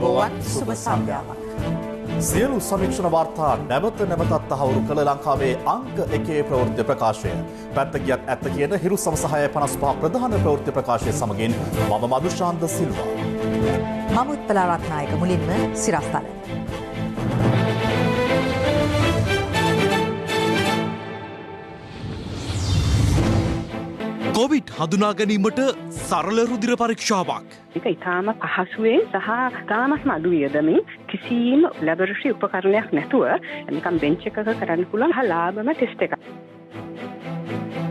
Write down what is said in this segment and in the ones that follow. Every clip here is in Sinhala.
අයිබෝවන් සුබ සන්ධ්‍යාවක්. සියලු සමීක්ෂණ වාර්තා නැවත නැවතත් තහවුරු කළ ලංකාවේ අංක 1 ප්‍රවෘත්ති ප්‍රකාශය. පැත්ත ගියත් ඇත්ත කියන හිරු සමසහය 55 ප්‍රධාන ප්‍රවෘත්ති ප්‍රකාශය සමගින් මම මදුශාන්ත සිල්වා. මම උත්පල රත්නායක. මුලින්ම සිරස්තල. කොවිඩ් හඳුනා ගැනීමට සරල රුධිර පරීක්ෂාවක්. ඒක ඉතාම පහසුවෙන් සහ තාමත් අඩු වියදමින් කිසිම ලැබොරටරි උපකරණයක් නැතුව නිකන් බෙන්ච් එකක කරන්න පුළුවන් ලාභම ටෙස්ට් එකක්.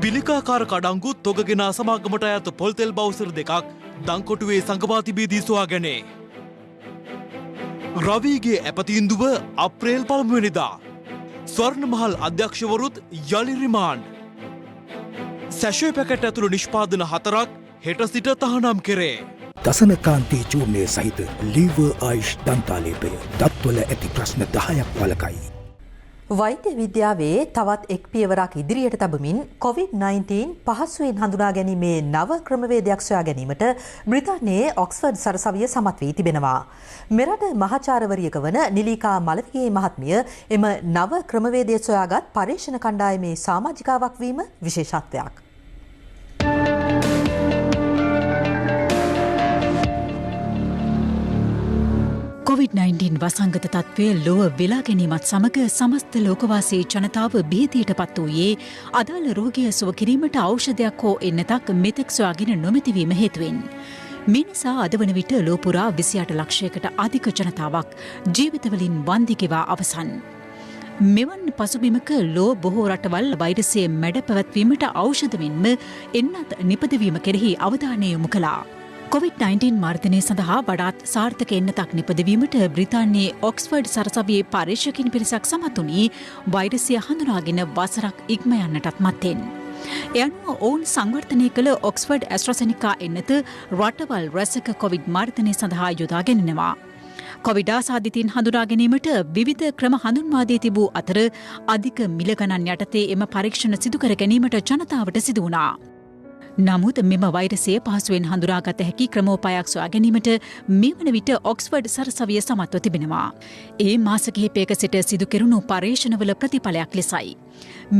පිළිකාකාර කඩංගු තොගගෙන සමාගමට අයත් පොල්තෙල් බවුසර් දෙකක් දංකොටුවේ සංගවා තිබීදී සොයාගැනේ. රවීගේ ඇපතීන්දුව අප්‍රේල් 1 වෙනිදා. ස්වර්ණමහල් අධ්‍යක්ෂවරුත් යලි රිමාන්ඩ්. සැෂේ පැකට් ඇතුළු නිෂ්පාදන 4ක් හෙට සිට තහනම් කෙරේ. දසනකාන්තී චූර්ණය සහිත ලීවර් ආයුෂ් දන්තාලේපය දත්වල ඇති ප්‍රශ්න 10ක් වළකයි. වෛද්‍ය විද්‍යාවේ තවත් එක් පියවරක් ඉදිරියට තබමින් COVID-19 පහසුවෙන් හඳුනා ගැනීමේ නව ක්‍රමවේදයක් සොයා ගැනීමට බ්‍රිතාන්‍යයේ ඔක්ස්ෆර්ඩ් සරසවිය සමත් වී තිබෙනවා. මෙරට මහාචාර්යවරියක වන නිලිකා මලවිගේ මහත්මිය එම නව ක්‍රමවේදය සොයාගත් පරීක්ෂණ කණ්ඩායමේ සමාජිකාවක් වීම විශේෂත්වයක්. COVID-19 වසංගත තත්ත්වය ලොව වෙලා ගැනීමත් සමග සමස්ත ලෝකවාසී ජනතාව භීතියට පත් වූයේ අදාළ රෝගය සුව කිරීමට ඖෂධයක් හෝ එන්නතක් මෙතෙක් සොයාගෙන නොමැතිවීම හේතුවෙන්. මේ නිසා අද වන විට ලෝපුරා 28 ලක්ෂයකට අධික ජනතාවක් ජීවිතවලින් වන්දි ගෙවා අවසන්. මෙවන් පසුබිමක ලෝ බොහෝ රටවල් වෛරසය මැඩ පැවැත්වීමට ඖෂධ මෙන්ම එන්නත් නිපදවීම කෙරෙහි අවධානය යොමු කළා. COVID-19 මර්ධනය සඳහා වඩාත් සාර්ථක එන්නතක් නිපදවීමට බ්‍රිතාන්‍යයේ ඔක්ස්ෆර්ඩ් සරසවියේ පරීක්ෂකින් පිරිසක් සමත් වුණේ වෛරසය හඳුනාගෙන වසරක් ඉක්ම යන්නටත් මත්තෙන්. ඒ අනුව ඔවුන් සංවර්ධනය කළ ඔක්ස්ෆර්ඩ් ඇස්ට්‍රාසෙනිකා එන්නත රටවල් රැසක කොවිඩ් මර්ධනය සඳහා යොදා ගැනෙනවා. කොවිඩ් ආසාදිතයින් හඳුනා ගැනීමට විවිධ ක්‍රම හඳුන්වා දී තිබූ අතර අධික මිල ගණන් යටතේ එම පරීක්ෂණ සිදු කර ගැනීමට ජනතාවට සිදු වුණා. නමුත් මෙම වෛරසය පහසුවෙන් හඳුනාගත හැකි ක්‍රමෝපායක් සොයා ගැනීමට මේ වන විට ඔක්ස්ෆර්ඩ් සරසවිය සමත්ව තිබෙනවා. ඒ මාස කිහිපයක සිට සිදු කෙරුණු පරීක්ෂණවල ප්‍රතිඵලයක් ලෙසයි.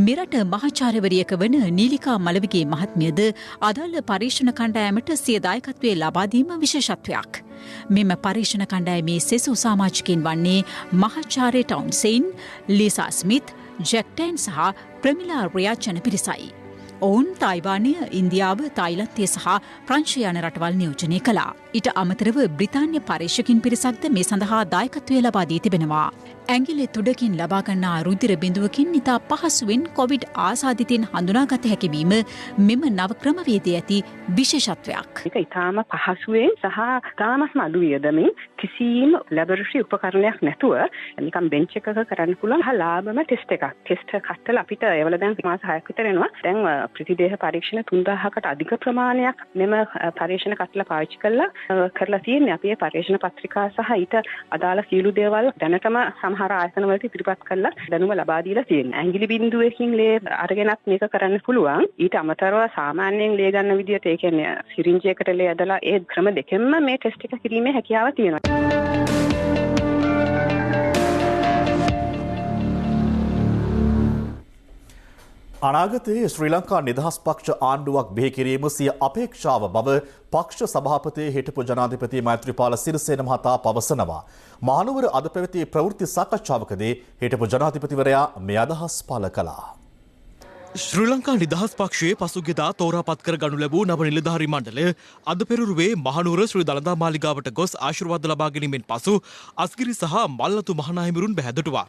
මෙරට මහාචාර්යවරියක වන නීලිකා මලවිගේ මහත්මියද අදාළ පරීක්ෂණ කණ්ඩායමට සිය දායකත්වය ලබා දීම විශේෂත්වයක්. මෙම පරීක්ෂණ කණ්ඩායමේ සෙසු සමාජිකයින් වන්නේ මහාචාර්ය ටවුන්සෙන්, ලීසා ස්මිත්, ජැක් ටැන් සහ ප්‍රමිලා රියාචන පිරිසයි. ඔවුන් තායිවානය, ඉන්දියාව, තායිලන්තය සහ ප්‍රංශය යන රටවල් නියෝජනය කළා. ඊට අමතරව බ්‍රිතාන්‍ය පරීක්ෂකින් පිරිසක්ද මේ සඳහා දායකත්වය ලබා දී තිබෙනවා. ඇඟිලි තුඩකින් ලබා ගන්නා රුධිර බිඳුවකින් ඉතා පහසුවෙන් කොවිඩ් ආසාදිතයින් හඳුනාගත හැකි වීම මෙම නව ක්‍රමවේදයේ ඇති විශේෂත්වයක්. ඒක ඉතාම පහසුවෙන් සහ තාමත් අඩු වියදමින් කිසිම ලැබොරටරි උපකරණයක් නැතුව නිකන් බෙන්ච් එකක කරන්න පුළුවන් ලාභම ටෙස්ට් එකක්. ටෙස්ට් කට්ටල අපිට ඒවල දැන් මාස 6ක් විතර එනවා. දැන් ප්‍රතිදේහ පරීක්ෂණ 3000කට අධික ප්‍රමාණයක් මෙම පරීක්ෂණ කට්ටල පාවිච්චි කරලා තියෙන්නේ. අපි මේ පරීක්ෂණ පත්‍රිකා සහ ඊට අදාළ සියලු දේවල් දැනටම සමහර ආයතන වලට ඉදිරිපත් කරලා දැනුම ලබා දීලා තියෙනවා. ඇඟිලි බිඳුවකින් ලේ අරගෙනත් මේක කරන්න පුළුවන්. ඊට අමතරව සාමාන්‍යයෙන් ලේ ගන්න විදියට ඒ කියන්නේ සිරින්ජ් එකකට ලේ ඇදලා ඒ ක්‍රම දෙකෙන්ම මේ ටෙස්ට් එක කිරීමේ හැකියාව තියෙනවා. අනාගතයේ ශ්‍රී ලංකා නිදහස් පක්ෂ ආණ්ඩුවක් බිහි කිරීම සිය අපේක්ෂාව බව පක්ෂ සභාපති හිටපු ජනාධිපති මෛත්‍රීපාල සිරිසේන මහතා පවසනවා. මහනුවර අද පැවති ප්‍රවෘත්ති සාකච්ඡාවකදී හිටපු ජනාධිපතිවරයා මේ අදහස් පළ කළා. ශ්‍රී ලංකා නිදහස් පක්ෂයේ පසුගියදා තෝරාපත් කර ගනු ලැබූ නව නිලධාරී මණ්ඩලය අද පෙරරුවේ මහනුවර ශ්‍රී දළදා මාලිගාවට ගොස් ආශිර්වාද ලබා ගැනීමෙන් පසු අස්ගිරි සහ මල්ලතු මහනාහිමිරුන් බැහැදුටුවා.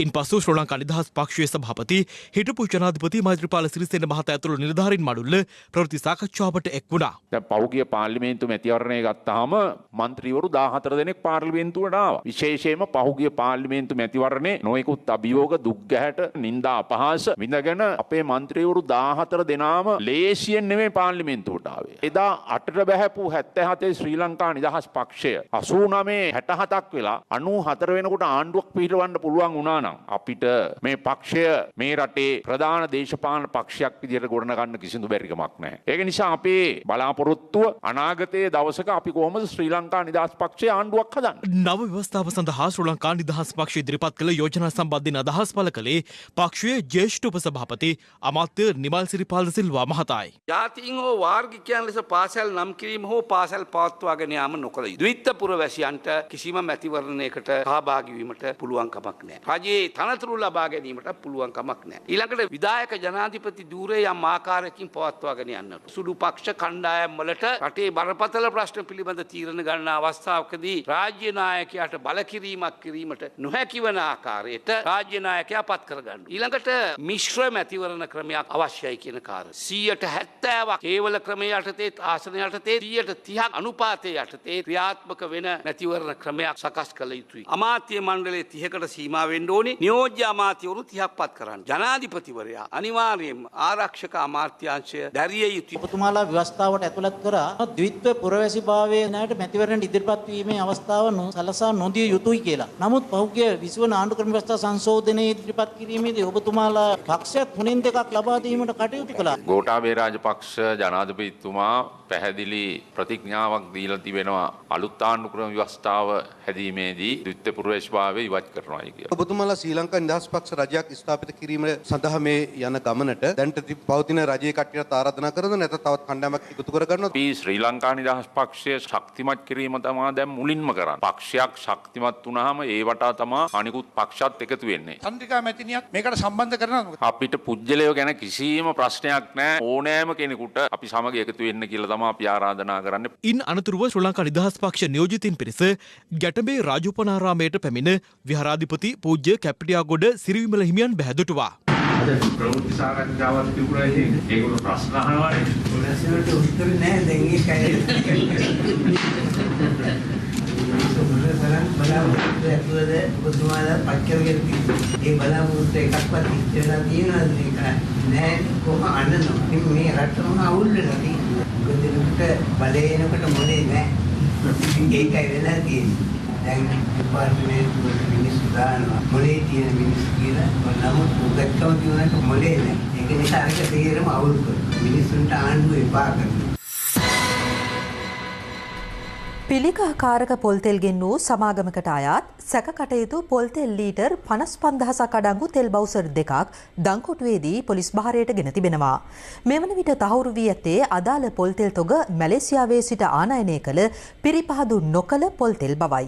ඉන් පසු ශ්‍රී ලංකා නිදහස් පක්ෂයේ සභාපති හිටපු ජනාධිපති මෛත්‍රීපාල සිරිසේන මහතා ඇතුළු නිලධාරීන් මඩුල්ල ප්‍රවෘත්ති සාකච්ඡාවට එක් වුණා. දැන් පහුගිය පාර්ලිමේන්තු මැතිවරණය ගත්තාම മന്ത്രിවරු 14 දෙනෙක් පාර්ලිමේන්තුවට ආවා. විශේෂයෙන්ම පහුගිය පාර්ලිමේන්තු මැතිවරණේ නොයෙකුත් අභියෝග දුක් ගැහැට නින්දා අපහාස විඳගෙන අපේ മന്ത്രിවරු 14 දෙනාම ලේසියෙන් නෙමෙයි පාර්ලිමේන්තුවට ආවේ. එදා 8ට බැහැපු 77 ශ්‍රී ලංකා නිදහස් පක්ෂය 89 67ක් වෙලා 94 වෙනකොට ආණ්ඩුවක් පිහිටවන්න පුළුවන් වුණා නම් අපිට මේ පක්ෂය මේ රටේ ප්‍රධාන දේශපාලන පක්ෂයක් විදිහට ගොඩනගන්න කිසිදු බැරිකමක් නැහැ. ඒක නිසා අපේ බලාපොරොත්තුව අනාගතයේ දවසක අපි කොහොමද ශ්‍රී ලංකා නිදහස් පක්ෂයේ ආණ්ඩුවක් හදන්නේ. නව ව්‍යවස්ථාව සඳහා ශ්‍රී ලංකා නිදහස් පක්ෂය ඉදිරිපත් කළ යෝජනා සම්බන්ධයෙන් අදහස් පළ කළේ පක්ෂයේ ජ්‍යෙෂ්ඨ උපසභාපති අමාත්‍ය නිමල් සිරිපාල සිල්වා මහතායි. ජාතීන් හෝ වාර්ගිකයන් ලෙස පාසල් නම් කිරීම හෝ පාසල් පවත්වාගෙන යාම නොකළ යුතුයි. ද්විත්ව පුරවැසියන්ට කිසිම මැතිවරණයකට සහභාගී වීමට පුළුවන් කමක් නැහැ. රජයේ තනතුරු ලබා ගැනීමට පුළුවන් කමක් නැහැ. ඊළඟට විධායක ජනාධිපති ධූරය යම් ආකාරයකින් පවත්වාගෙන යන්නට. සුළු පක්ෂ කණ්ඩායම් වලට රටේ බරපතල ප්‍රශ්න පිළිබඳ තීරණ ගන්න අවස්ථාවකදී රාජ්‍ය නායකයාට බල කිරීමක් කිරීමට නොහැකි වන ආකාරයට රාජ්‍ය නායකයා පත් කරගන්න. ඊළඟට මිශ්‍ර මැතිවරණ ක්‍රමයක් අවශ්‍යයි කියන කාරණය. 70%ක් කේවල ක්‍රමයේ යටතේ ආසන යටතේ 30% අනුපාතයේ යටතේ ක්‍රියාත්මක වෙන මැතිවරණ ක්‍රමයක් සකස් කළ යුතුයි. අමාත්‍ය මණ්ඩලයේ 30කට සීමා වෙන්න ඕනේ. නියෝජ්‍ය අමාත්‍යවරු 30ක් පත් කරන්න. ජනාධිපතිවරයා අනිවාර්යයෙන්ම ආරක්ෂක අමාත්‍යාංශය දැරිය යුතුයි. ඔබතුමාලා ව්‍යවස්ථාවට ඇතුළත් කරා ද්විත්ව පුරවැසිභාවයේ නැට මැතිවරණ ඉදිරිපත් වීමේ අවස්ථාව සලසා නොදිය යුතුයි කියලා. නමුත් පහුගිය 20 වන ආණ්ඩු ක්‍රම ව්‍යවස්ථා සංශෝධනයේ ඉදිරිපත් කිරීමේදී ඔබතුමාලා පක්ෂයක් 3-2ක් ලබා දීමට කටයුතු කළා. ගෝඨාභය රාජපක්ෂ ජනාධිපතිතුමා පැහැදිලි ප්‍රතිඥාවක් දීලා තිබෙනවා අලුත් ආණ්ඩු ක්‍රම ව්‍යවස්ථාව හැදීමේදී ද්විත්ව පුරවැසිභාවය ඉවත් කරනවායි කියලා. ඔබතුමාලා ශ්‍රී ලංකා නිදහස් පක්ෂ රජයක් ස්ථාපිත කිරීම සඳහා මේ යන ගමනට දැනට පවතින රජයේ කට්ටියට ආරාධනා කරනවද නැත්නම් තවත් කණ්ඩායමක් එකතු කරගන්නවද? අපි ශ්‍රී ලංකා නිදහස් පක්ෂය ශක්තිමත් කිරීම තමයි දැන් මුලින්ම කරන්නේ. පක්ෂයක් ශක්තිමත් වුණාම ඒ වටා තමයි අනිකුත් පක්ෂත් එකතු වෙන්නේ. චන්ද්‍රිකා මැතිනියත් මේකට සම්බන්ධ කරනවද? අපිට පුජ්‍යලයෝ ගැන කිසිම ප්‍රශ්නයක් නැහැ. ඕනෑම කෙනෙකුට අපි සමග එකතු වෙන්න කියලා තමයි අපි ආරාධනා කරන්නේ. ඉන් අනතුරුව ශ්‍රී ලංකා නිදහස් පක්ෂ නියෝජිතින් පිරිස ගැටඹේ රාජෝපනාරාමයට පැමිණ විහාරාධිපති පූජ්‍ය කැප්ටියාගොඩ සිරිවිමල හිමියන් බැහැදොටුවා. ප්‍රවෘත්ති සාකච්ඡාවක් තිබුණා ඒගොල්ලෝ ප්‍රශ්න අහනවානේ. ප්‍රශ්නවලට උත්තර නැහැ දැන් ඒකයි. බලාපොරොත්තු ඇතුළද ඔබතුමාලා පච්චවගෙන තියෙනවා. ඒ බලාපොරොත්තු එකක්වත් ඉස්සෙල්ලා තියෙනවද ඒක නැහැ කොහොම අන්නනවා. මේ රටම අවුල් වෙලා තියෙනවා. ගොඩනගට බලේ එනකොට මොලේ නැහැ. ඒකයි වෙලා තියෙන්නේ. දැන් ඩිපාර්ට්මන්ට් මිනිස්සු දානවා. මොලේ තියෙන මිනිස්සු කියලා නමුත් උගත්කම කියනකට මොලේ නැහැ. ඒක නිසා අරක තේරෙම අවුල් කරනවා. මිනිස්සුන්ට ආණ්ඩුව එපා කරනවා. පිළිකාකාරක පොල්තෙල් ගෙන්වූ සමාගමකට අයත් සැකකටයුතු පොල්තෙල් ලීටර් 55,000ක් අඩංගු තෙල් බවුසර් දෙකක් දංකොටුවේදී පොලිස් භාරයට ගෙන තිබෙනවා. මෙවන විට තහවුරු වී ඇත්තේ අදාළ පොල්තෙල් තොග මැලේසියාවේ සිට ආනයනය කළ පිරිපහදු නොකළ පොල්තෙල් බවයි.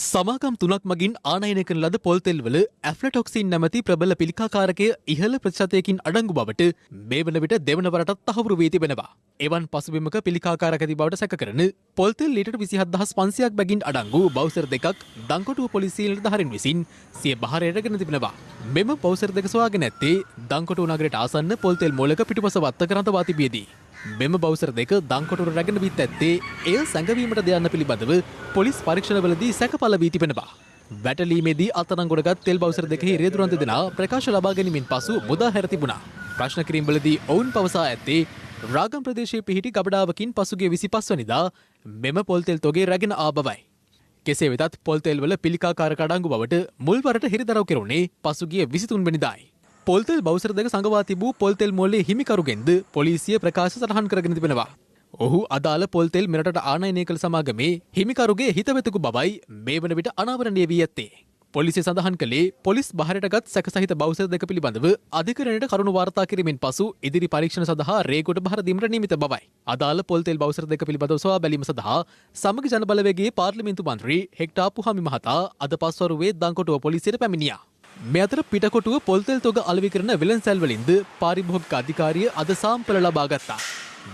සමාගම් 3ක් මගින් ආනයනය කරන ලද පොල්තෙල්වල ඇෆ්ලටොක්සින් නැමැති ප්‍රබල පිළිකාකාරකය ඉහළ ප්‍රතිශතයකින් අඩංගු බවට මේ වන විට දෙවන වරටත් තහවුරු වී තිබෙනවා. එවන් පසුබිමක පිළිකාකාරක ඇති බවට සැක කරන පොල්තෙල් ලීටර් 27500ක් බැගින් අඩංගු බවුසර් දෙකක් දංකොටුව පොලිසිය නිලධාරීන් විසින් සිය භාරයට ගෙන තිබෙනවා. මෙම බවුසර් දෙක සොයාගෙන ඇත්තේ දංකොටුව නගරයට ආසන්න පොල්තෙල් මෝලක පිටුපස වත්තක රඳවා තිබියදී. මෙම බවුසර් දෙක දංකොටුව රැගෙන විත් ඇත්තේ එය සැඟවීමට ද යන්න පිළිබඳව පොලිස් පරීක්ෂණවලදී සැකපල වී තිබෙනවා. වැටලීමේදී අත්අඩංගුවටගත් තෙල් බවුසර් දෙකෙහි රියදුරන් දෙදෙනා ප්‍රකාශ ලබා ගැනීමෙන් පසු මුදා හැර තිබුණා. ප්‍රශ්න කිරීම්වලදී ඔවුන් පවසා ඇත්තේ රාගම් ප්‍රදේශයේ පිහිටි ගබඩාවකින් පසුගිය 25 වනිදා මෙම පොල්තෙල් තොගේ රැගෙන ආ බවයි. කෙසේ වෙතත් පොල්තෙල් වල පිළිකාකාරක අඩංගු බවට මුල්වරට හිරිදරව් කෙරුණේ පසුගිය 23 වෙනිදායි. පොල්තෙල් බවුසර් දෙක සංගවා තිබූ පොල්තෙල් මොල්ලේ හිමිකරුගෙන්ද පොලිසිය ප්‍රකාශ සටහන් කරගෙන තිබෙනවා. ඔහු අදාළ පොල්තෙල් මෙරටට ආනයනය කළ සමාගමේ හිමිකරුගේ හිතවතෙකු බවයි මේ වන විට අනාවරණය වී ඇත්තේ. පොලිසිය සඳහන් කළේ පොලිස් බහරටගත් සැකසහිත බවුසර් දෙක පිළිබඳව අධිකරණයට කරුණු වාර්තා කිරීමෙන් පසු ඉදිරි පරීක්ෂණ සඳහා රේගොඩ බහර දීමට නියමිත බවයි. අදාළ පොල්තෙල් බවුසර් දෙක පිළිබඳව සොයා බැලීම සඳහා සමග ජන බලවේගයේ පාර්ලිමේන්තු මන්ත්‍රී හෙක්ටර් පුහාමි මහතා අද පස්වරුවේ දංකොටුව පොලිසියට පැමිණියා. මේ අතර පිටකොටුව පොල්තෙල් තොග අලෙවි කරන වෙළඳසැල්වලින්ද පාරිභෝගික අධිකාරිය අද සාම්පල ලබා ගත්තා.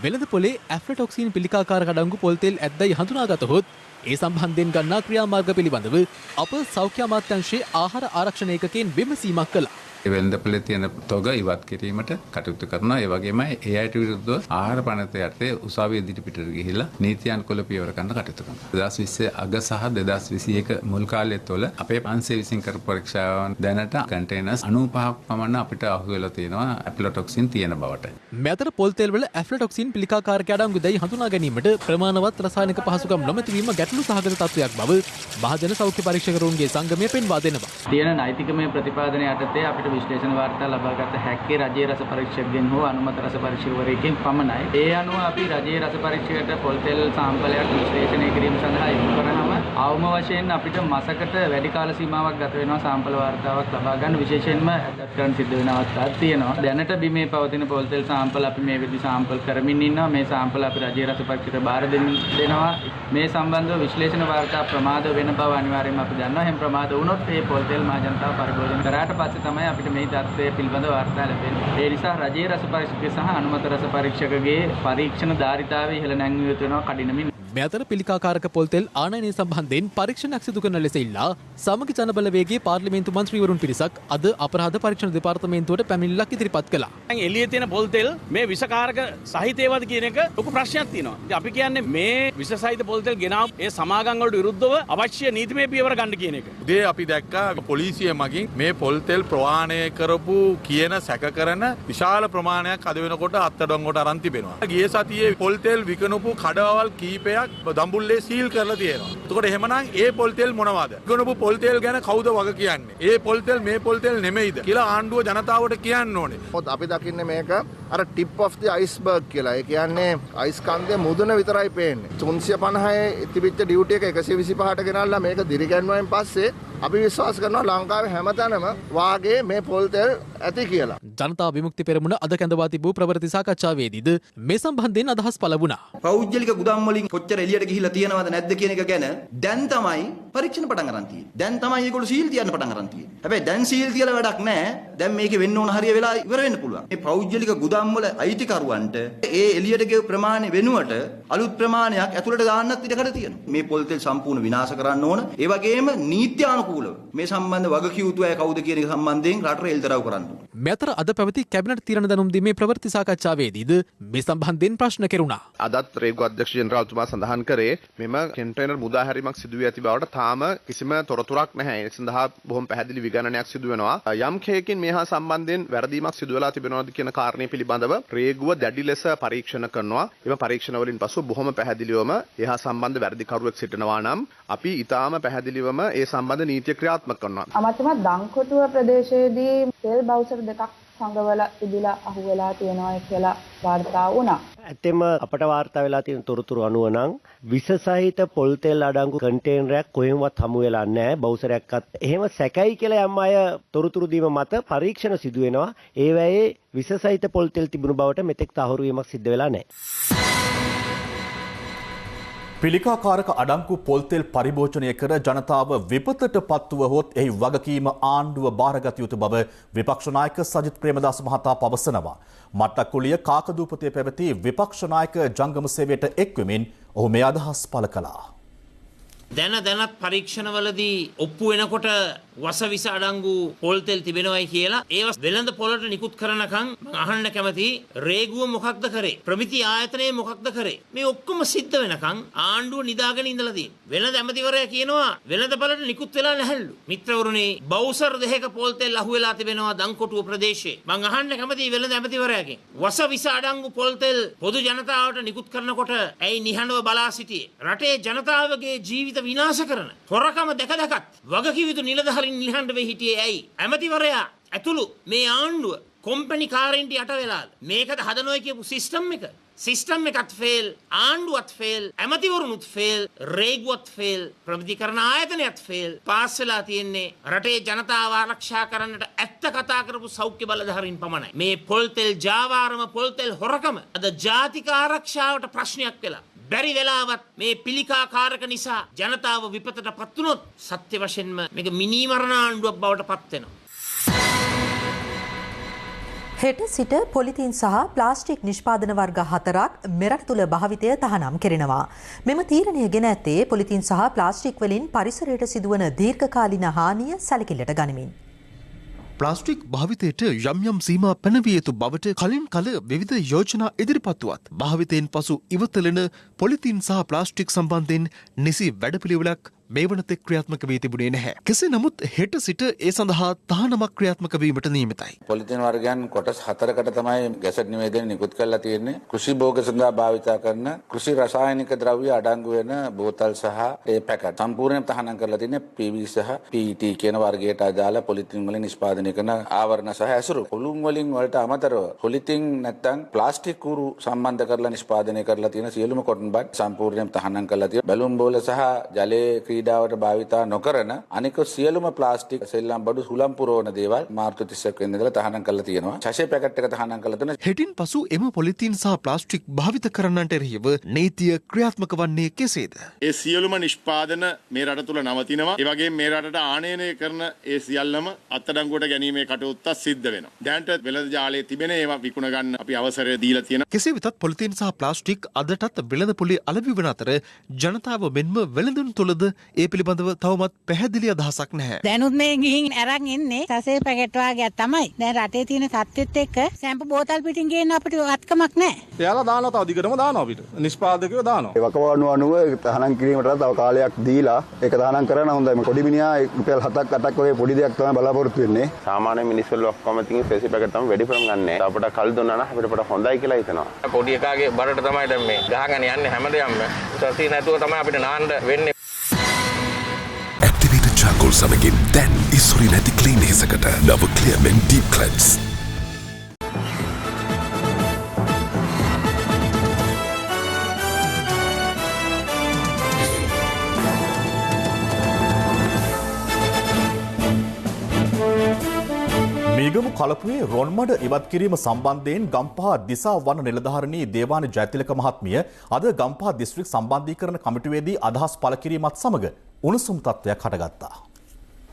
වෙළඳ පොලේ ඇෆ්ලටොක්සින් පිළිකාකාරක අඩංගු පොල්තෙල් ඇද්දයි හඳුනාගතහොත් ඒ සම්බන්ධයෙන් ගන්නා ක්‍රියාමාර්ග පිළිබඳව අප සෞඛ්‍ය අමාත්‍යාංශයේ ආහාර ආරක්ෂණ ඒකකයෙන් විමසීමක් කළා. වෙළඳපොලේ තියෙන තොග ඉවත් කිරීමට කටයුතු කරනවා. ඒ වගේමයි ඒ අයට විරුද්ධව ආහාර පනත යටතේ උසාවිය ඉදිරිපිටට ගිහිල්ලා නීති අනුකූල පියවර ගන්න කටයුතු කරනවා. 2020 අග සහ 2021 මුල් කාලය තුළ අපේ පන්සේ විසින් කරපු පරීක්ෂාවන් දැනට කන්ටේනර්ස් 95ක් පමණ අපිට අහු වෙලා තියෙනවා ඇෆ්ලටොක්සින් තියෙන බවට. මෙතර පොල් තෙල් වල ඇෆ්ලටොක්සින් පිළිකාකාරක අඩංගු දැයි හඳුනා ගැනීමට ප්‍රමාණවත් රසායනික පහසුකම් නොමැතිවීම ගැටලු සහගත තත්ත්වයක් බව මහජන සෞඛ්‍ය පරීක්ෂකරුන්ගේ සංගමය පෙන්වා දෙනවා. තියෙන නෛතිකමය ප්‍රතිපාදනය යටතේ අපිට විශ්ලේෂණ වාර්තා ලබාගත හැක්කේ රජයේ රස පරීක්ෂකගෙන් හෝ අනුමත රස පරීක්ෂකවරයෙකුගෙන් පමණයි. ඒ අනුව අපි රජයේ රස පරීක්ෂකයට පොල් තෙල් සාම්පලයක් විශ්ලේෂණය කිරීම සඳහා යොමු කරනම අවම වශයෙන් අපිට මාසකට වැඩි කාල සීමාවක් ගත වෙනවා සාම්පල වාර්තාවක් ලබා ගන්න විශේෂයෙන්ම අදත් කරන්න සිද්ධ වෙන අවස්ථාවක් තියෙනවා. දැනට බිමේ පවතින පොල් තෙල් සාම්පල අපි මේ විදි සාම්පල් කරමින් ඉන්නවා. මේ සාම්පල අපි රජයේ රස පරීක්ෂකයට බාර දෙනවා. මේ සම්බන්ධව විශ්ලේෂණ වාර්තා ප්‍රමාද වෙන බව අනිවාර්යයෙන්ම අපි දන්නවා. එහෙම ප්‍රමාද වුණොත් මේ පොල් තෙල් මා ජනතාව පරිභෝජන කරාට පස්සේ තමයි අපිට මේ තත්ත්වය පිළිබඳව වාර්තා ලැබෙන්නේ. ඒ නිසා රජයේ රස පරීක්ෂක සහ අනුමත රස පරීක්ෂකගේ පරීක්ෂණ ධාරිතාවය ඉහළ නැංවී යුතු වෙනවා කඩිනමින්. මේ අතර පිළිකාකාරක පොල් තෙල් ආනයනය සම්බන්ධයෙන් පරීක්ෂණයක් සිදු කරන ලෙස ඉල්ලා සමගි ජනබලවේගයේ පාර්ලිමේන්තු මන්ත්‍රීවරුන් පිරිසක් අද අපරාධ පරීක්ෂණ දෙපාර්තමේන්තුවට පැමිණිල්ලක් ඉදිරිපත් කළා. එළියේ තියෙන පොල් තෙල් මේ විෂකාරක සහිතේවද කියන එක ලොකු ප්‍රශ්නයක් තියෙනවා. ඉතින් අපි කියන්නේ මේ විෂ සහිත පොල් තෙල් ගෙනාව ඒ සමාගම් වලට විරුද්ධව අවශ්‍ය නීතිමය පියවර ගන්න කියන එක. උදේ අපි දැක්කා පොලිසිය මගින් මේ පොල් තෙල් ප්‍රවාහනය කරපු කියන සැක කරන විශාල ප්‍රමාණයක් අද වෙනකොට අත්අඩංගුවට අරන් තිබෙනවා. ගිය සතියේ පොල් තෙල් විකනපු කඩවල් කීපයක් දම්බුල්ලේ සීල් කරලා තියෙනවා. එතකොට එහෙමනම් ඒ පොල් තෙල් මොනවද? විකනපු පොල් තෙල් ගැන කවුද වග කියන්නේ? ඒ පොල් තෙල් මේ පොල් තෙල් නෙමෙයිද කියලා ආණ්ඩුව ජනතාවට කියන්න ඕනේ. මොකද අපි දකින්නේ මේක අර ටිප් ඔෆ් தி අයිස්බර්ග් කියලා. ඒ කියන්නේ අයිස් කන්දේ මුදුන විතරයි පේන්නේ. 350 තිබිච්ච ඩියුටි එක 125ට ගෙනල්ලා මේක දිරිගැන්වුවෙන් පස්සේ අපි විශ්වාස කරනවා ලංකාවේ හැමතැනම වාගේ මේ පොල් තෙල් ඇති කියලා. ජනතා විමුක්ති පෙරමුණ අද කැඳවා තිබූ ප්‍රවෘත්ති සාකච්ඡාවේදීද මේ සම්බන්ධයෙන් අදහස් පළ වුණා. පෞද්ගලික ගුදාම් වලින් කොච්චර එළියට ගිහිල්ලා තියෙනවද නැද්ද කියන එක ගැන දැන් තමයි පරීක්ෂණ පටන් ගන්න තියෙන්නේ. දැන් තමයි ඒගොල්ලෝ සීල් තියන්න පටන් ගන්න තියෙන්නේ. හැබැයි දැන් සීල් තියලා වැඩක් නැහැ. දැන් මේකේ වෙන්න ඕන හරිය වෙලා ඉවර වෙන්න පුළුවන්. මේ පෞද්ගලික ගුදාම් වල අයිතිකරුවන්ට ඒ එළියට ගෙව ප්‍රමාණය වෙනුවට අලුත් ප්‍රමාණයක් ඇතුළට දාන්නත් ඉඩකඩ තියෙනවා. මේ පොල් තෙල් සම්පූර්ණ විනාශ කරන්න ඕන. ඒ වගේම නීත්‍යානුකූලව මේ සම්බන්ධ වගකිය යුතු අය කවුද කියන එක සම්බන්ධයෙන් රටට එල්තරව් කරන්න ඕන. මෙතර අද පැවති කැබිනට් තීරණ දැනුම් දීමේ ප්‍රවෘත්ති සාකච්ඡාවේදීද මේ සම්බන්ධයෙන් ප්‍රශ්න කෙරුණා. අදත් රේගු අධ්‍යක්ෂ ජෙනරාල්තුමා සඳහන් කරේ මෙම කන්ටේනර් මුදාහැරීමක් සිදු වී ඇති බවට තාම කිසිම තොරතුරක් නැහැ. ඒ සඳහා බොහොම පැහැදිලි විගණනයක් සිදු වෙනවා. යම් හේකින් මේ හා සම්බන්ධයෙන් වැරදීමක් සිදු වෙලා තිබෙනවාද කියන කාරණේ පිළිබඳව රේගුව දැඩි ලෙස පරීක්ෂණ කරනවා. එම පරීක්ෂණ වලින් පසු බොහොම පැහැදිලිවම ඒ හා සම්බන්ධ වැරදිකරුවෙක් සිටිනවා නම් අපි ඊටාම පැහැදිලිවම ඒ සම්බන්ධ නීතිය ක්‍රියාත්මක කරනවා. අමතම දංකොටුව ප්‍රදේශයේදී තෙල් බවුසර් දෙකක් සංගවලා තිබිලා අහුවෙලා තියෙනවා කියලා වාර්තා වුණා. ඇත්තෙම අපට වාර්තා වෙලා තියෙන තොරතුරු අනුව නම් විස සහිත පොල් තෙල් අඩංගු කන්ටේනරයක් කොහෙන්වත් හමු වෙලා නැහැ. බවුසරයක්වත් එහෙම සැකයි කියලා යම් අය තොරතුරු දීම මත පරීක්ෂණ සිදු වෙනවා. ඒ වෙලාවේ විස සහිත පොල් තෙල් තිබුණු බවට මෙතෙක් තහවුරු වීමක් සිද්ධ වෙලා නැහැ. පිළිකාකාරක අඩංගු පොල් තෙල් පරිභෝජනය කර ජනතාව විපතට පත්වුවහොත් එහි වගකීම ආණ්ඩුව බාරගත යුතු බව විපක්ෂ නායක සජිත් ප්‍රේමදාස මහතා පවසනවා. මට්ටක්කුලිය කාකදූපතේ පැවති විපක්ෂ නායක ජංගම සේවයට එක්වෙමින් ඔහු මේ අදහස් පළ කළා. දැනත් පරීක්ෂණවලදී ඔප්පු වෙනකොට වසවිස අඩංගු පොල් තෙල් තිබෙනවයි කියලා ඒව වෙළඳ පොළට නිකුත් කරනකම් මම අහන්න කැමති රේගුව මොකක්ද කරේ ප්‍රමිති ආයතනයේ මොකක්ද කරේ මේ ඔක්කොම සිද්ධ වෙනකම් ආණ්ඩුව නිදාගෙන ඉඳලා තියෙනවා. වෙළඳ ඇමතිවරයා කියනවා වෙළඳ පොළට නිකුත් වෙලා නැහැලු. මිත්‍රවරුනි බවුසර් දෙකක පොල් තෙල් අහුවෙලා තිබෙනවා දංකොටුව ප්‍රදේශයේ. මම අහන්න කැමති වෙළඳ ඇමතිවරයාගෙන් වසවිස අඩංගු පොල් තෙල් පොදු ජනතාවට නිකුත් කරනකොට ඇයි නිහඬව බලා සිටියේ? රටේ ජනතාවගේ ජීවිත විනාශ කරන හොරකම දැකත් වගකිව යුතු නිලධාරීන් නිහඬව හිටියේ ඇයි? ඇමතිවරයා ඇතුළු මේ ආණ්ඩුව කොම්පැනි කාරෙන්ට යට වෙලාද? මේකද හදනොයි කියපු සිස්ටම් එකත් ෆේල්, ආණ්ඩුවත් ෆේල්, ඇමතිවරුනුත් ෆේල්, රේගුවත් ෆේල්, ප්‍රතිකරණ ආයතනයත් ෆේල්. පාස් වෙලා තියෙන්නේ රටේ ජනතාව ආරක්ෂා කරන්නට ඇත්ත කතා කරපු සෞඛ්‍ය බලධාරීන් පමණයි. මේ පොල් තෙල් ජාවාරම පොල් තෙල් හොරකම අද ජාතික ආරක්ෂාවට ප්‍රශ්නයක් වෙලා බැරි වෙලාවත් මේ පිළිකාකාරක නිසා ජනතාව විපතට පත් වුණොත් සත්‍ය වශයෙන්ම මේක මිනීමරණ ආණ්ඩුවක් බවට පත් වෙනවා. හෙට සිට පොලිතීන් සහ ප්ලාස්ටික් නිෂ්පාදන වර්ග 4ක් මෙරට තුළ භාවිතය තහනම් කෙරෙනවා. මෙම තීරණය ගෙන ඇත්තේ පොලිතීන් සහ ප්ලාස්ටික් වලින් පරිසරයට සිදුවන දීර්ඝකාලීන හානිය සැලකිල්ලට ගනිමින්. ප්ලාස්ටික් භාවිතයට යම් යම් සීමා පැනවිය යුතු බවට කලින් කල විවිධ යෝජනා ඉදිරිපත් වුවත් භාවිතයෙන් පසු ඉවතලන පොලිතීන් සහ ප්ලාස්ටික් සම්බන්ධයෙන් නිසි වැඩපිළිවෙලක් මේ වනතෙක් ක්‍රියාත්මක වී තිබුණේ නැහැ. කෙසේ නමුත් හෙට සිට ඒ සඳහා තහනමක් ක්‍රියාත්මක වීමට නියමිතයි. පොලිතීන් වර්ගයන් කොටස් 4කට තමයි ගැසට් නිවේදනය නිකුත් කරලා තියෙන්නේ. කෘෂි භෝග සඳහා භාවිතා කරන කෘෂි රසායනික ද්‍රව්‍ය අඩංගු වෙන බෝතල් සහ ඒ පැකට් සම්පූර්ණයෙන් තහනම් කරලා තියෙන්නේ PV සහ PET කියන වර්ගයට අදාළ පොලිතීන් වලින් නිෂ්පාදනය කරන ආවරණ සහ ඇසුරු. පොලුම් වලින් වලට අමතරව පොලිතීන් නැත්නම් ප්ලාස්ටික් කුරු සම්බන්ධ කරලා නිෂ්පාදනය කරලා තියෙන සියලුම කොටන් බඩ් සම්පූර්ණයෙන් තහනම් කරලා තියෙනවා. බැලුම් බෝල සහ ජලයේ ක්‍රීඩාවට භාවිතා නොකරන අනික සියලුම ප්ලාස්ටික් සෙල්ලම් බඩු සුලම් පුරවන දේවල් මාර්තු 31 වෙනිදා ඉඳලා තහනම් කරලා තියෙනවා. ශෂේ පැකට් එක තහනම් කරලා තියෙනවා. හෙටින් පසු එම පොලිතීන් සහ ප්ලාස්ටික් භාවිත කරන්නට එරෙහිව නීතිය ක්‍රියාත්මක වන්නේ කෙසේද? ඒ සියලුම නිෂ්පාදන මේ රට තුල නවතිනවා. ඒ වගේම මේ රටට ආනයනය කරන ඒ සියල්ලම අත්අඩංගුවට ගැනීමේ කටයුත්ත සිද්ධ වෙනවා. දැනට වෙළඳ ජාලයේ තිබෙන ඒවා විකුණ ගන්න අපි අවසරය දීලා තියෙනවා. කෙසේ වෙතත් පොලිතීන් සහ ප්ලාස්ටික් අදටත් වෙළඳ පොලේ අලෙවි වන අතර ජනතාව මෙන්ම වෙළඳුන් තුළද ඒ පිළිබඳව තවමත් පැහැදිලි අදහසක් නැහැ. දැනුත් මේ ගිහින් අරන් ඉන්නේ සසේ පැකට් වාගයක් තමයි. දැන් රටේ තියෙන තත්ත්වෙත් එක්ක සැම්පු බෝතල් පිටින් ගේන්න අපිට වත්කමක් නැහැ. එයාලා දානවා තව දිගටම දානවා අපිට. නිෂ්පාදකයෝ දානවා. ඒ වකවානුව අනුව තහනම් කිරීමට තව කාලයක් දීලා ඒක තහනම් කරන හොඳයි. මේ කොඩි මිනිහා රුපියල් 7ක් 8ක් වගේ පොඩි දෙයක් තමයි බලාපොරොත්තු වෙන්නේ. සාමාන්‍ය මිනිස්සුන්ව ඔක්කොම තියෙන සෙසි පැකට් තමයි වැඩි ෆ්‍රම් ගන්නෑ. අපිට කල් දුන්නා නම් අපිට පොඩ හොඳයි කියලා හිතනවා. පොඩි එකාගේ බරට තමයි දැන් මේ ගහගෙන යන්නේ හැමදේම. සතිය නැතුව තමයි අපිට නාන්න වෙන්නේ. Charcoal සමගින් දැන් ඉසුරි නැති ක්ලීන් හිසකට නව ක්ලියර්මෙන් ඩීප් ක්ලෙන්ස්. මීගමු කලපුවේ රොන්මඩ ඉවත් කිරීම සම්බන්ධයෙන් ගම්පහ දිසා වන නිලධාරිණී දේවානි ජයතිලක මහත්මිය අද ගම්පහ දිස්ත්‍රික් සම්බන්ධීකරණ කමිටුවේදී අදහස් පළ කිරීමත් සමග උණුසුම් තත්ත්වයක් හටගත්තා.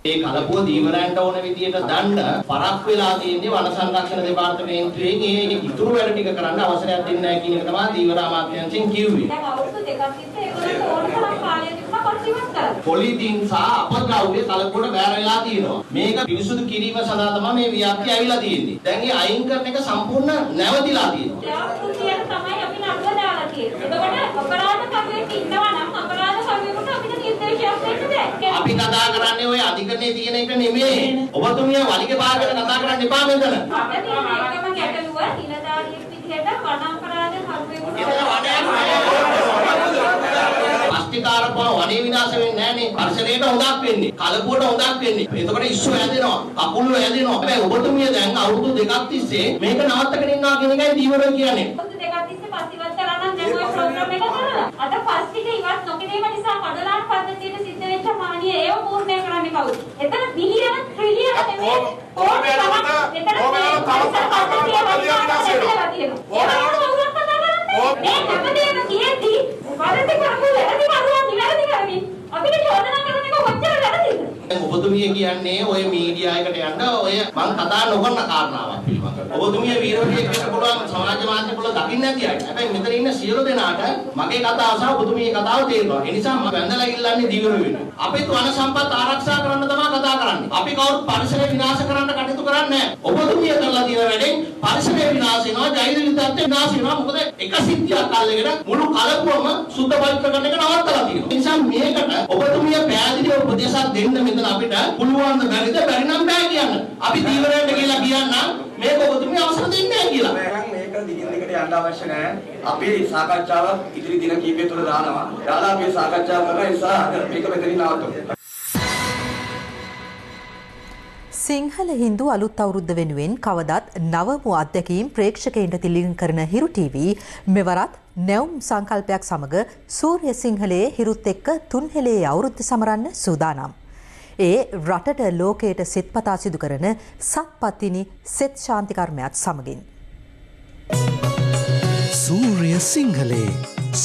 ඒ කලපුව දීවරයන්ට ඕන විදියට දන්න පරක් වෙලා තියෙන්නේ වන සංරක්ෂණ දෙපාර්තමේන්තුවෙන් ඒ ඉතුරු වැඩ ටික කරන්න අවසරයක් දෙන්නේ නැහැ කියන එක තමයි දීවර අමාත්‍යාංශයෙන් කිව්වේ. දැන් අවුරුදු දෙකක් තිස්සේ ඒගොල්ලෝ ඕන තරම් කාලය තිබුණා කොටිවත් කරා. පොලිතීන් සහ අපද්‍රව්‍ය කලපුවට බෑර වෙලා තියෙනවා. මේක පිරිසුදු කිරීම සඳහා තමයි මේ ව්‍යාප්තිය ඇවිල්ලා තියෙන්නේ. දැන් මේ අයින් කරන එක සම්පූර්ණ නැවතිලා තියෙනවා. ත්‍යාගෘතියට තමයි අපි නඩුව දාලා තියෙන්නේ. එතකොට අපරාධ කරුවෙක් ඉන්නවා නම් අපරාධ කරුවෙකුට අපිට නිර්දේශයක් දෙන්න බෑ. අපි කතා කරන්නේ ඔය අධිකරණයේ තියෙන එක නෙමෙයි. ඔබතුමිය වලිගේ බාරකට කතා කරන්න එපා මෙතන. අපිට තියෙන එකම ගැටලුව නිලධාරියෙක් විදිහට වන අපරාධ කරුවෙකුට අස්තිකාරකව වනේ විනාශ වෙන්නේ නැහනේ. පරිසරයට හොදක් වෙන්නේ. කලපුවට හොදක් වෙන්නේ. එතකොට ඉස්සු හැදෙනවා. කකුල් හැදෙනවා. හැබැයි ඔබතුමිය දැන් අවුරුදු දෙකක් තිස්සේ මේක නවත්තගෙන ඉන්නවා කියන එකයි දීවර කියන්නේ. අවුරුදු දෙකක් තිස්සේ පස්තිවත් කරා නම් දැන් ඔය ප්‍රෝග්‍රෑම් එක කරලා. අද පස්තික ඉවත් නොකිරීම නිසා කඩලාන් පද්ධතියට සිද්ධ වෙච්ච මානිය ඒව පූර්ණය කරන්නේ කවුද? එතන බිලියන ට්‍රිලියන නෙමෙයි. ඕනේ ඔබතුමිය කියන්නේ ඔය මීඩියා එකට යන්න ඔය මං කතා නොකරන කාරණාවක් පිළිබඳව. ඔබතුමිය වීරවරියෙක් වෙන්න පුළුවන් සමාජ මාධ්‍ය වල දකින්න නැති අය. හැබැයි මෙතන ඉන්න සියලු දෙනාට මගේ කතාව සහ ඔබතුමියගේ කතාව තේරෙනවා. ඒ නිසා මම වැඳලා ඉල්ලන්නේ දීවර වෙන්න. අපි වන සම්පත් ආරක්ෂා කරන්න තමයි කතා කරන්නේ. අපි කවුරුත් පරිසරය විනාශ කරන්න කටයුතු කරන්නේ නැහැ. ඔබතුමිය කරලා තියෙන වැඩෙන් පරිසරය විනාශ වෙනවා, ජෛව විවිධත්වය විනාශ වෙනවා. මොකද එක සිද්ධියක් අල්ලගෙන මුළු කලපුවම සුද්ධ පවිත්‍ර කරන එක නවත්තලා තියෙනවා. ඒ නිසා මේකට ඔබතුමිය පැහැදිලිව උපදේශයක් දෙන්න මෙතන අපිට පුළුවන් ද බැරිද? බැරි නම් බෑ කියන්න. අපි දීවරයට කියලා කියන්නම් මේක ඔබතුමිය අවසර දෙන්නේ නැහැ කියලා. මේක දිගින් දිගට යන්න අවශ්‍ය නැහැ. අපි සාකච්ඡාව ඉදිරි දින කිහිපය තුළ දානවා. දාලා අපි සාකච්ඡා කරලා ඒ නිසා මේක මෙතනින් නවත්තමු. සිංහල හින්දු අලුත් අවුරුද්ද වෙනුවෙන් කවදත් නවමු අත්දැකීම් ප්‍රේක්ෂකයින්ට තිළිග කරන හිරු TV මෙවරත් නැවුම් සංකල්පයක් සමග සූර්ය සිංහලයේ හිරුත් එක්ක තුන්හෙලේ අවුරුද්ද සමරන්න සූදානම්. ඒ රටට ලෝකයට සෙත්පතා සිදු කරන සත්පත්තිනි සෙත් ශාන්ති කර්මයක් සමගින්. සූර්ය සිංහලේ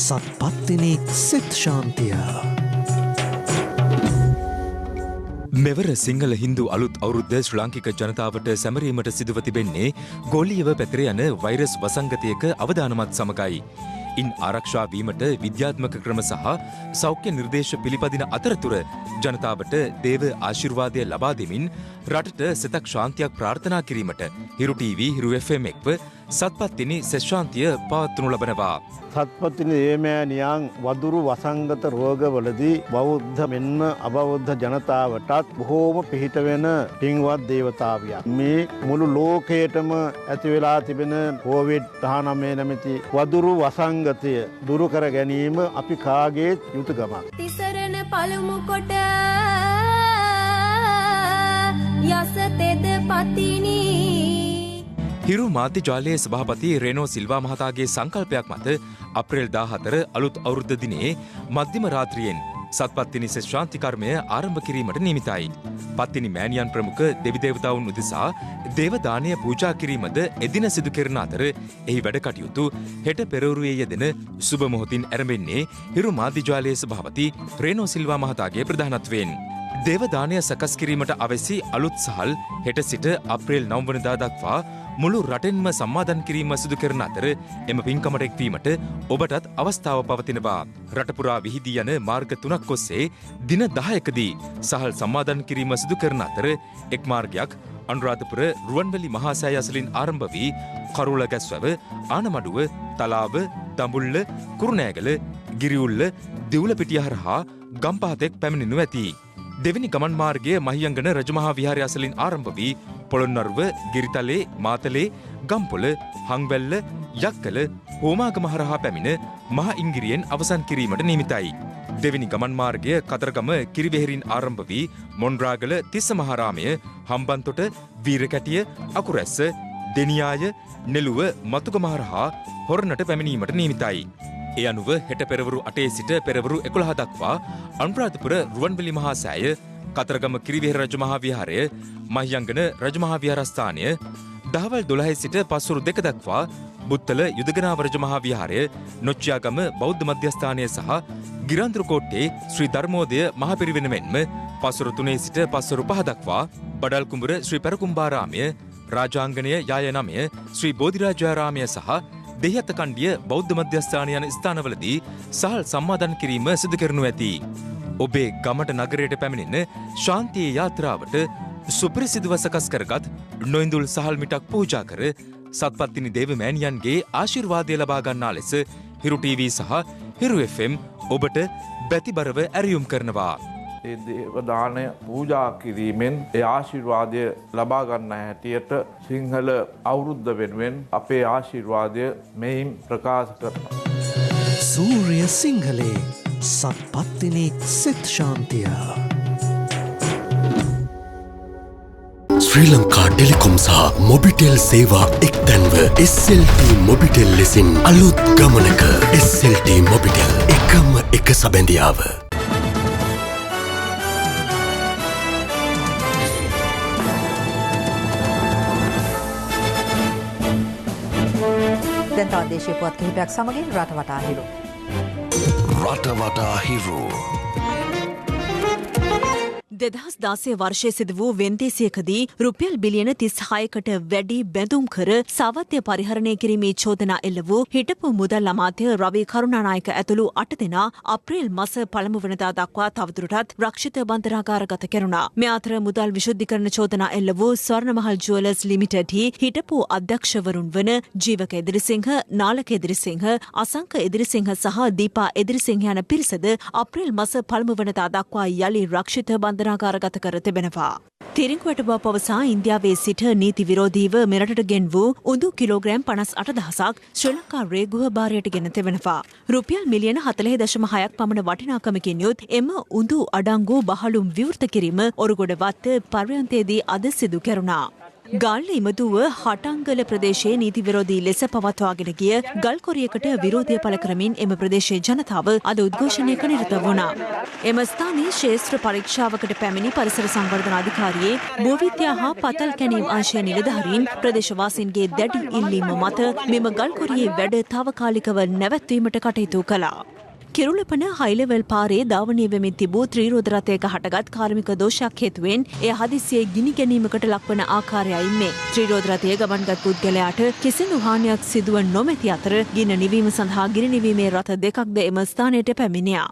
සත්පත්තිනි සෙත් ශාන්තිය. මෙවර සිංහල හින්දු අලුත් අවුරුද්ද ශ්‍රී ලාංකික ජනතාවට සැමරීමට සිදුව තිබෙන්නේ ගෝලීයව පැතිර යන වෛරස් වසංගතයක අවදානමත් සමගයි. ඉන් ආරක්ෂා වීමට විද්‍යාත්මක ක්‍රම සහ සෞඛ්‍ය නිර්දේශ පිළිපදින අතරතුර ජනතාවට දේව ආශිර්වාදය ලබා දෙමින් රටට සෙතක් ශාන්තියක් ප්‍රාර්ථනා කිරීමට හිරු TV හිරු FM එක්ව සත්පත්තිනි සෙස්ශාන්තිය පවත්වනු ලබනවා. සත්පත්තිනි දේවමෑණියන් වදුරු වසංගත රෝගවලදී බෞද්ධ මෙන්ම අබෞද්ධ ජනතාවටත් බොහෝම පිහිට වෙන පින්වත් දේවතාවියක්. මේ මුළු ලෝකයටම ඇති වෙලා තිබෙන COVID-19 නැමැති වදුරු වසංගතය දුරු කර ගැනීම අපි කාගේත් යුතුයකමක්. තිසරණ පළමු කොට යසතෙද පතිනි. හිරු මාධ්‍ය ජාලයේ සභාපති රේනෝ සිල්වා මහතාගේ සංකල්පයක් මත අප්‍රේල් 14 අලුත් අවුරුද්ද දිනේ මධ්‍යම රාත්‍රියෙන් සත්පත්තිනි ශාන්ති කර්මය ආරම්භ කිරීමට නියමිතයි. පත්තිනි මෑණියන් ප්‍රමුඛ දෙවි දේවතාවුන් උදෙසා දේව දානය පූජා කිරීමද එදින සිදු කරන අතර එහි වැඩ කටයුතු හෙට පෙරවරුවේ යෙදෙන සුබ මොහොතින් ආරම්භෙන්නේ හිරු මාධ්‍ය ජාලයේ සභාපති රේනෝ සිල්වා මහතාගේ ප්‍රධානත්වයෙන්. දේව දානය සකස් කිරීමට අවැසි අලුත් සහල් හෙට සිට අප්‍රේල් 9 වෙනිදා දක්වා මුළු රටෙන්ම සම්මාදන් කිරීම සිදු කරන අතර එම පින්කමට එක්වීමට ඔබටත් අවස්ථාව පවතිනවා. රට පුරා විහිදී යන මාර්ග 3ක් ඔස්සේ දින 10කදී සහල් සම්මාදන් කිරීම සිදු කරන අතර එක් මාර්ගයක් අනුරාධපුර රුවන්වැලි මහා සෑය අසලින් ආරම්භ වී කරුලගැස්වැව, ආනමඩුව, තලාව, දඹුල්ල, කුරුණෑගල, ගිරිඋල්ල, දිවුලපිටිය හරහා ගම්පහතෙක් පැමිණෙනු ඇති. දෙවැනි ගමන් මාර්ගය මහියංගන රජමහා විහාරය අසලින් ආරම්භ වී පොළොන්නරුව, ගිරිතලේ, මාතලේ, ගම්පොළ, හංවැල්ල, යක්කල, හෝමාගම හරහා පැමිණ මහ ඉංගිරියෙන් අවසන් කිරීමට නියමිතයි. දෙවැනි ගමන් මාර්ගය කතරගම කිරිවෙහෙරින් ආරම්භ වී මොන්රාගල තිස්සමහාරාමය, හම්බන්තොට, වීරකැටිය, අකුරැස්ස, දෙනියාය, නෙළුව, මතුගම හරහා හොරණට පැමිණීමට නියමිතයි. ඒ අනුව හෙට පෙරවරු 8 සිට පෙරවරු 11 දක්වා අනුරාධපුර රුවන්වැලි මහා සෑය, කතරගම කිරිවෙහෙර රජමහා විහාරය, මහියංගන රජමහා විහාරස්ථානය, දහවල් 12 සිට පස්වරු 2 දක්වා බුත්තල යුදගනාව රජමහා විහාරය, නොච්චියාගම බෞද්ධ මධ්‍යස්ථානය සහ ගිරාන්තරුකෝට්ටේ ශ්‍රී ධර්මෝදය මහ පිරිවෙන මෙන්ම පස්වරු 3 සිට පස්වරු 5 දක්වා බඩල්කුඹුර ශ්‍රී පෙරකුම්බාරාමය, රාජාංගනය යාය 9 ශ්‍රී බෝධිරාජාරාමය සහ දෙහිඅත්ත කණ්ඩිය බෞද්ධ මධ්‍යස්ථාන යන ස්ථානවලදී සහල් සම්මාදන් කිරීම සිදු කරනු ඇති. ඔබේ ගමට නගරයට පැමිණෙන ශාන්තියේ යාත්‍රාවට සුපිරිසිදුව සකස් කරගත් නොඉඳුල් සහල් මිටක් පූජා කර සත්පත්තිනි දේව මෑණියන්ගේ ආශිර්වාදය ලබා ගන්නා ලෙස හිරු TV සහ හිරු FM ඔබට බැතිබරව ඇරයුම් කරනවා. ඒ දේව දානය පූජා කිරීමෙන් ඒ ආශිර්වාදය ලබා ගන්න හැටියට සිංහල අවුරුද්ද වෙනුවෙන් අපේ ආශිර්වාදය මෙයින් ප්‍රකාශ කරනවා. සූර්ය සිංහලේ සත්පත්තිනි සිත් ශාන්තිය. ශ්‍රී ලංකා ටෙලිකොම් සහ මොබිටෙල් සේවා එක්තැන්ව SLT මොබිටෙල් ලෙසින් අලුත් ගමනක SLT මොබිටෙල් එකම එක සබැඳියාව. දැන් තවත් දේශීය පුවත් කිහිපයක් සමගින් රටවටා හිරු. රටවටා හිරු. 2016 වර්ෂයේ සිදු වූ වෙන්දේසියකදී රුපියල් බිලියන 36කට වැඩි බැඳුම් කර සාවත්‍ය පරිහරණය කිරීමේ චෝදනා එල්ල වූ හිටපු මුදල් අමාත්‍ය රවි කරුණානායක ඇතුළු 8 දෙනා අප්‍රේල් මාස පළමු වෙනිදා දක්වා තවදුරටත් රක්ෂිත බන්ධනාගාරගත කෙරුණා. මේ අතර මුදල් විශුද්ධිකරණ චෝදනා එල්ල වූ ස්වර්ණමහල් ජුවලර්ස් ලිමිටඩ්හි හිටපු අධ්‍යක්ෂවරුන් වන ජීවක එදිරිසිංහ, නාලක එදිරිසිංහ, අසංක එදිරිසිංහ සහ දීපා එදිරිසිංහ යන පිරිසද අප්‍රේල් මාස පළමු වෙනිදා දක්වා යලි රක්ෂිත බන්ධනාගාරගත කර තිබෙනවා. තිරිංගුවට බව පවසා ඉන්දියාවේ සිට නීති විරෝධීව මෙරටට ගෙන් වූ උඳු කිලෝග්‍රෑම් 58,000ක් ශ්‍රී ලංකා රේගුව භාරයට ගෙන තිබෙනවා. රුපියල් මිලියන 40.6ක් පමණ වටිනාකමකින් යුත් එම උඳු අඩංගු බහලුම් විවෘත කිරීම ඔරුගොඩ වත්ත පර්යන්තයේදී අද සිදු කෙරුණා. ගල්ල ඉමදුව හටංගල ප්‍රදේශයේ නීති විරෝධී ලෙස පවත්වාගෙන ගිය ගල් කොරියකට විරෝධය පළ කරමින් එම ප්‍රදේශයේ ජනතාව අද උද්ඝෝෂණයක නිරත වුණා. එම ස්ථානයේ ශේෂ්ත්‍ර පරීක්ෂාවකට පැමිණි පරිසර සංවර්ධන අධිකාරියේ භූවිද්‍යා හා පතල් කැණීම් අංශය නිලධාරීන් ප්‍රදේශවාසීන්ගේ දැඩි ඉල්ලීම මත මෙම ගල් කොරියේ වැඩ තාවකාලිකව නැවැත්වීමට කටයුතු කළා. කිරුළපන හයිලෙවල් පාරේ ධාවනය වෙමින් තිබූ ත්‍රීරෝද රථයක හටගත් කාර්මික දෝෂයක් හේතුවෙන් එය හදිසියේ ගිනි ගැනීමකට ලක්වන ආකාරයයි මේ. ත්‍රීරෝද රථයේ ගමන්ගත් පුද්ගලයාට කිසිදු හානියක් සිදුව නොමැති අතර ගින්න නිවීම සඳහා ගිනි නිවීමේ රථ දෙකක්ද එම ස්ථානයට පැමිණියා.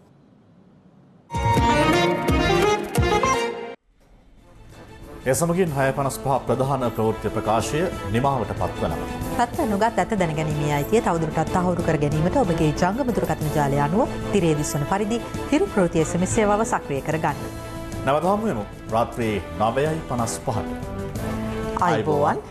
ඒ සමගින් 6:55 ප්‍රධාන ප්‍රවෘත්ති ප්‍රකාශය නිමාවට පත්වනවා. තත්ත්ව නොගත් ඇත දැනගැනීමේ අයිතිය තවදුරටත් තහවුරු කර ගැනීමට ඔබගේ ජංගම දුරකථන ජාලය අනුව තිරේ දිස්වන පරිදි හිරු ප්‍රවෘත්ති SMS සේවාව සක්‍රිය කර ගන්න. නැවත හමු වෙමු රාත්‍රී 9:55ට. ආයුබෝවන්.